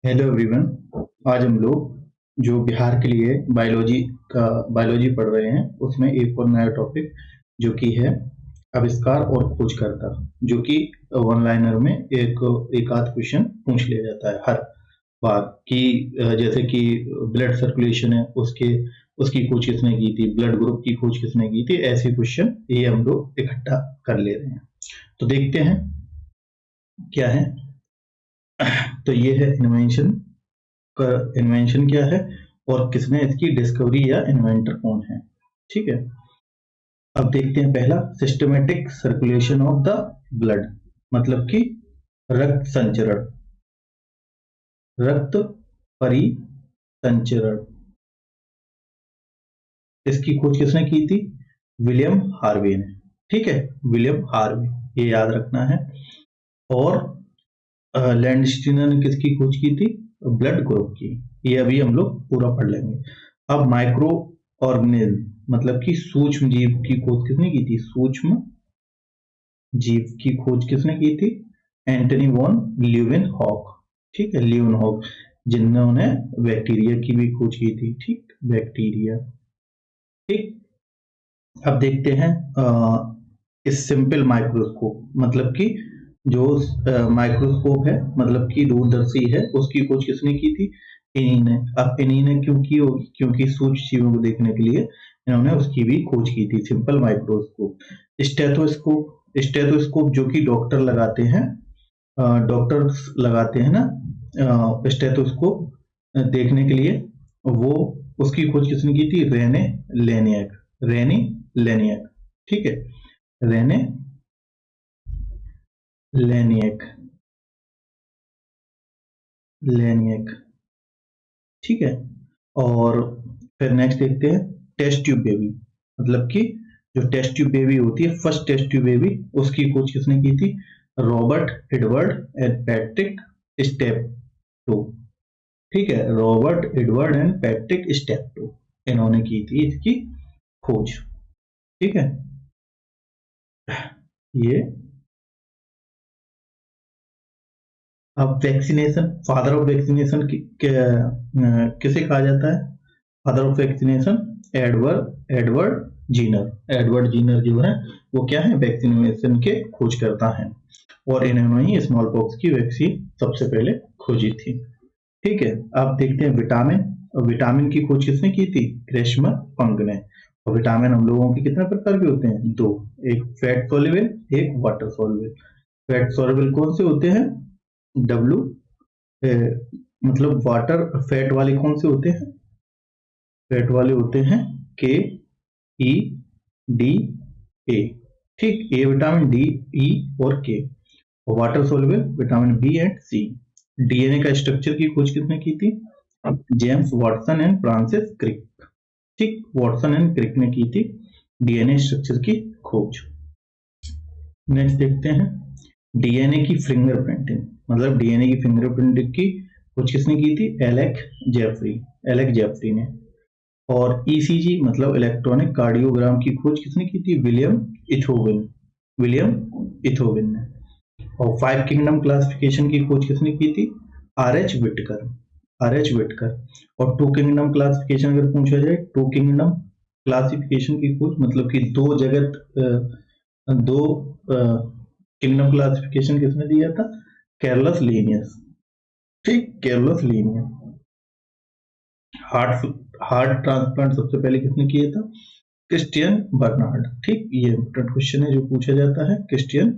Hello everyone. आज हम लोग जो बिहार के लिए बायोलॉजी पढ़ रहे हैं उसमें एक और नया टॉपिक जो कि है आविष्कार और खोजकर्ता, जो कि वन लाइनर में एक आध क्वेश्चन पूछ लिया जाता है हर बार कि जैसे कि ब्लड सर्कुलेशन है उसकी खोज किसने की थी, ब्लड ग्रुप की खोज किसने की थी, ऐसे क्वेश्चन ये हम लोग इकट्ठा कर ले रहे हैं। तो देखते हैं क्या है। तो ये है इन्वेंशन का। इन्वेंशन क्या है और किसने इसकी डिस्कवरी या इन्वेंटर कौन है। ठीक है, अब देखते हैं पहला, systematic circulation of the blood, मतलब कि रक्त संचरण, रक्त परिसंचरण, इसकी खोज किसने की थी? विलियम हार्वे ने। ठीक है, विलियम हार्वे, ये याद रखना है। और लैंडस्टीनर ने किसकी खोज की थी? ब्लड ग्रुप की। ये अभी हम लोग पूरा पढ़ लेंगे। अब माइक्रो ऑर्गेनिज्म, मतलब कि सूक्ष्म जीव की खोज किसने की थी? सूक्ष्म जीव की खोज किसने की थी? Antony von Leeuwenhoek. ठीक है, ल्यूवेनहॉक, जिन्होंने बैक्टीरिया की भी खोज की थी। ठीक, बैक्टीरिया। ठीक, अब देखते हैं इस सिंपल माइक्रोस्कोप, मतलब कि जो माइक्रोस्कोप है, मतलब कि दूरदर्शी है, उसकी खोज किसने की थी? इन्हीं ने। अब इन्हीं ने क्यों की होगी? क्योंकि सूक्ष्म जीवों को देखने के लिए इन्होंने उसकी भी खोज की थी। Simple microscope. स्टेथोस्कोप, स्टेथोस्कोप जो कि डॉक्टर लगाते हैं, डॉक्टर्स लगाते हैं ना स्टेथोस्कोप देखने के लिए, वो उसकी खोज किसने की थी? रेने लेनियक। रेनी लेनियक। ठीक है, रेने लेनियक, लेनियक। ठीक है, और फिर नेक्स्ट देखते हैं टेस्ट ट्यूब बेबी, मतलब कि जो टेस्ट ट्यूब बेबी होती है, फर्स्ट टेस्ट ट्यूब बेबी, उसकी खोज किसने की थी? Robert Edward and Patrick Steptoe. ठीक है, Robert Edward and Patrick Steptoe, इन्होंने की थी इसकी खोज। ठीक है, ये। अब वैक्सीनेशन, फादर ऑफ वैक्सीनेशन किसे कहा जाता है? Father of vaccination Edward Jenner. Edward Jenner जो है वो क्या है? वैक्सीनेशन के खोज करता है, और इन्होंने ही स्मॉल पॉक्स की वैक्सीन सबसे पहले खोजी थी। ठीक है, अब देखते हैं विटामिन। विटामिन की खोज किसने की थी? ग्रेशमर पंग ने। और विटामिन हम लोगों के कितने प्रकार के होते हैं? दो, एक फैट सोल्युबल, एक वाटर सोल्युबल। फैट सोल्युबल कौन से होते हैं? डब्ल्यू, मतलब वाटर फैट वाले कौन से होते हैं? फैट वाले होते हैं के, ई, डी, ए। ठीक, ए विटामिन, डी, ई और K. Water soluble vitamin B and C. DNA का स्ट्रक्चर की खोज किसने की थी? James Watson and Francis Crick. ठीक, वाटसन एंड क्रिक ने की थी डीएनए स्ट्रक्चर की खोज। नेक्स्ट देखते हैं डीएनए की फिंगरप्रिंटिंग, मतलब डीएनए की फिंगरप्रिंटिंग की खोज किसने की थी? एलेक जेफरी ने। और ईसीजी, मतलब इलेक्ट्रॉनिक कार्डियोग्राम की खोज किसने की थी? विलियम इथोविन ने। और फाइव किंगडम क्लासिफिकेशन की खोज किसने की थी? R H Whittaker. और टू किंगडम क्लासिफिकेशन अगर पूछा जाए, टू किंगडम क्लासिफिकेशन की खोज, मतलब कि दो किंगडम क्लासिफिकेशन किसने दिया था? Carolus Linnaeus. ठीक, Carolus Linnaeus. Heart heart transplant सबसे पहले किसने किया था? Christian Barnard. ठीक, ये इंपॉर्टेंट क्वेश्चन है जो पूछा जाता है, क्रिस्टियन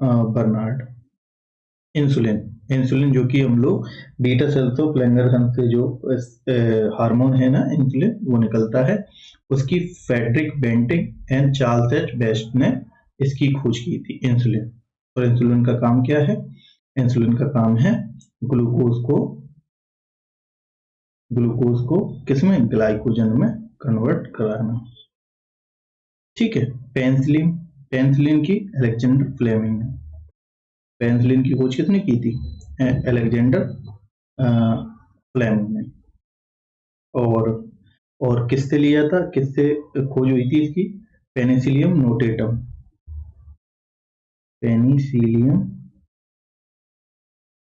बर्नार्ड। इंसुलिन, इंसुलिन जो कि हम लोग बीटा सेल्स ऑफ लैंगरहन से जो हार्मोन है ना इंसुलिन, वो निकलता है, उसकी Frederick Banting and Charles H Best ने इसकी खोज की थी, इंसुलिन। और इंसुलिन का काम क्या है? इंसुलिन का काम है ग्लूकोज को ग्लूकोज को किसमें? ग्लाइकोजन में कन्वर्ट कराना। ठीक है, पेंसिलिन, पेंसिलिन की अलेक्जेंडर फ्लेमिंग ने। पेंसिलिन की खोज किसने की थी? अलेक्जेंडर फ्लेमिंग ने। और किससे लिया था, किससे खोज हुई थी इसकी? Penicillium notatum, Penicillium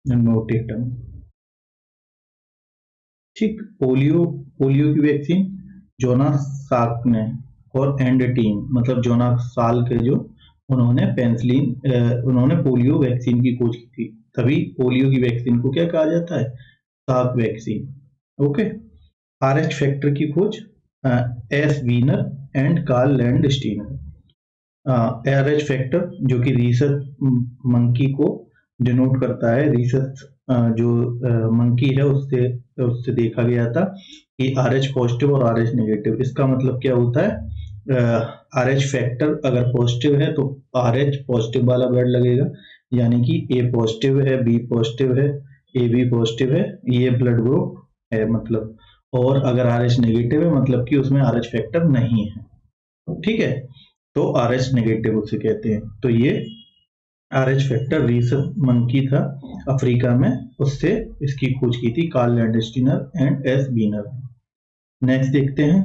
notatum. ठीक। पोलियो पोलियो की वैक्सीन जोनास साल्क ने और एंड टीम, मतलब जोनास साल्क के जो उन्होंने उन्होंने पोलियो वैक्सीन की खोज की थी, तभी पोलियो की वैक्सीन को क्या कहा जाता है, Salk vaccine. Okay. Rh factor की खोज S Wiener and Karl Landsteiner. Rh factor जो कि रीसर्च मंकी को डिनोट करता है, रिसर्च जो मंकी है उससे उससे देखा गया था कि आरएच पॉजिटिव और आरएच नेगेटिव। इसका मतलब क्या होता है, आरएच फैक्टर अगर पॉजिटिव है तो आरएच पॉजिटिव वाला ब्लड लगेगा, यानी कि ए पॉजिटिव है, बी पॉजिटिव है, ए बी पॉजिटिव है, ये ब्लड ग्रुप है मतलब। और अगर आरएच नेगेटिव है मतलब कि उसमें आरएच फैक्टर नहीं है, ठीक है, तो आरएच नेगेटिव उसे कहते हैं। तो ये आरएच फैक्टर रिसर्च मंकी था अफ्रीका में, उससे इसकी खोज की थी Karl Landsteiner and S Wiener. Next देखते हैं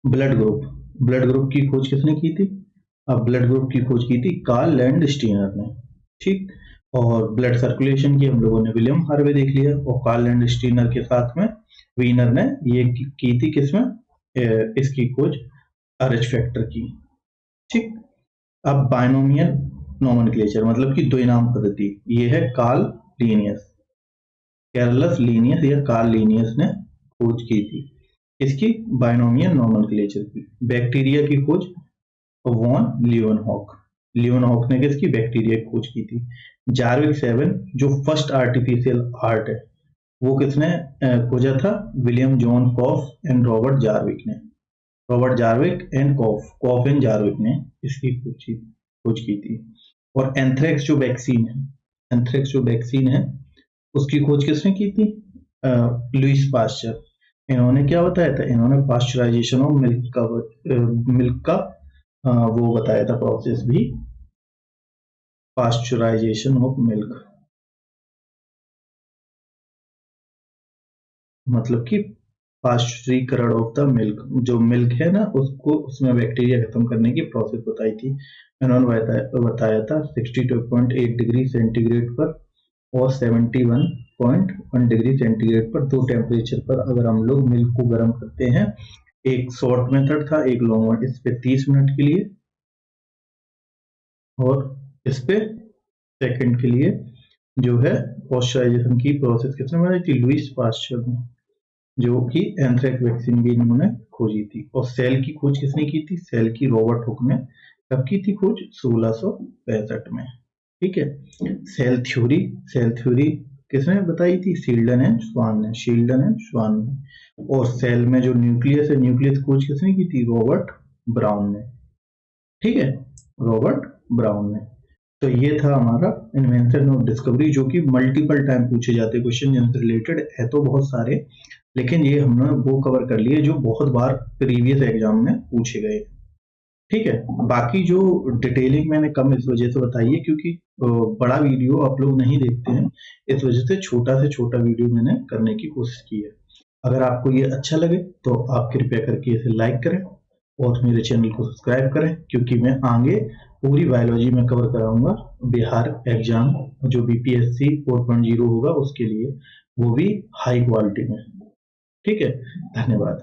ब्लड ग्रुप। ब्लड ग्रुप की खोज किसने की थी, अब ब्लड ग्रुप की खोज की थी कार्ल लैंडस्टीनर ने, ठीक। और ब्लड सर्कुलेशन की हम लोगों ने विलियम हार्वे देख लिया, और कार्ल लैंडस्टीनर के साथ में वीनर ने ये की थी किसमें, इसकी खोज आरएच फैक्टर की, ठीक। अब बायनोमियल नोमेनक्लेचर मतलब कि द्विनाम पद्धति, ये है कार्ल लीनियस, कैरलस लीनियस या कार्ल लीनियस ने खोज की थी इसकी बायनोमियल नोमेनक्लेचर की। बैक्टीरिया की खोज वॉन लियोनहॉक, लियोनहॉक ने किसकी, बैक्टीरिया की खोज की थी। जार्विक 7 जो फर्स्ट आर्टिफिशियल हार्ट है वो किसने खोजा था, William John Kolff and Robert Jarvik ने, Robert Jarvik and Kolff and Jarvik ने इसकी खोज की थी। और एंथ्रेक्स जो वैक्सीन है, एंथ्रेक्स जो वैक्सीन है उसकी खोज किसने की थी, लुइस पास्चर। इन्होंने क्या बताया था, इन्होंने पास्चराइजेशन ऑफ मिल्क का वो बताया था प्रोसेस भी, पास्चराइजेशन ऑफ मिल्क, मतलब कि पाश्चरीकरण ऑफ द मिल्क, जो मिल्क है ना उसको उसमें बैक्टीरिया खत्म करने की प्रोसेस बताई थी। इन्होंने बताया था 62.8 डिग्री सेंटीग्रेड पर और 71.1 डिग्री सेंटीग्रेड पर, दो टेम्परेचर पर अगर हम लोग मिल्क को गर्म करते हैं। एक शॉर्ट मेथड था, एक लॉन्ग मेथड, इस पे 30 मिनट के लिए और इस पे सेकंड के लिए जो है पॉस्चराइजेशन की प्रोसेस किसने बनाई थी, लुइस पास्चर ने, जो कि एंथ्रेक्स वैक्सीन भी इन्होंने खोजी थी। और सेल की खोज किसने की थी, सेल की रॉबर्ट हुक ने कब की थी खोज, 1665 में, ठीक है। सेल थ्योरी, सेल थ्योरी किसने बताई थी, शील्डन एंड स्वान ने, शील्डन एंड स्वान ने। और सेल में जो न्यूक्लियस है, न्यूक्लियस खोज किसने की थी, रॉबर्ट ब्राउन ने, ठीक है, रॉबर्ट ब्राउन ने। तो ये था हमारा इन्वेंशन ऑफ डिस्कवरी, जो कि मल्टीपल टाइम पूछे जाते क्वेश्चन जिनसे रिलेटेड है तो बहुत सारे, लेकिन ये हमने वो कवर कर लिए जो बहुत बार प्रीवियस एग्जाम में पूछे गए, ठीक है। बाकी जो डिटेलिंग मैंने कम इस वजह से बताई है क्योंकि बड़ा वीडियो आप लोग नहीं देखते हैं, इस वजह से छोटा वीडियो मैंने करने की कोशिश की है। अगर आपको ये अच्छा लगे तो आप कृपया करके इसे लाइक करें और मेरे चैनल को सब्सक्राइब करें, क्योंकि मैं आगे पूरी बायोलॉजी में कवर कराऊंगा बिहार एग्जाम जो बीपीएससी 4.0 होगा उसके लिए, वो भी हाई क्वालिटी में, ठीक है। धन्यवाद।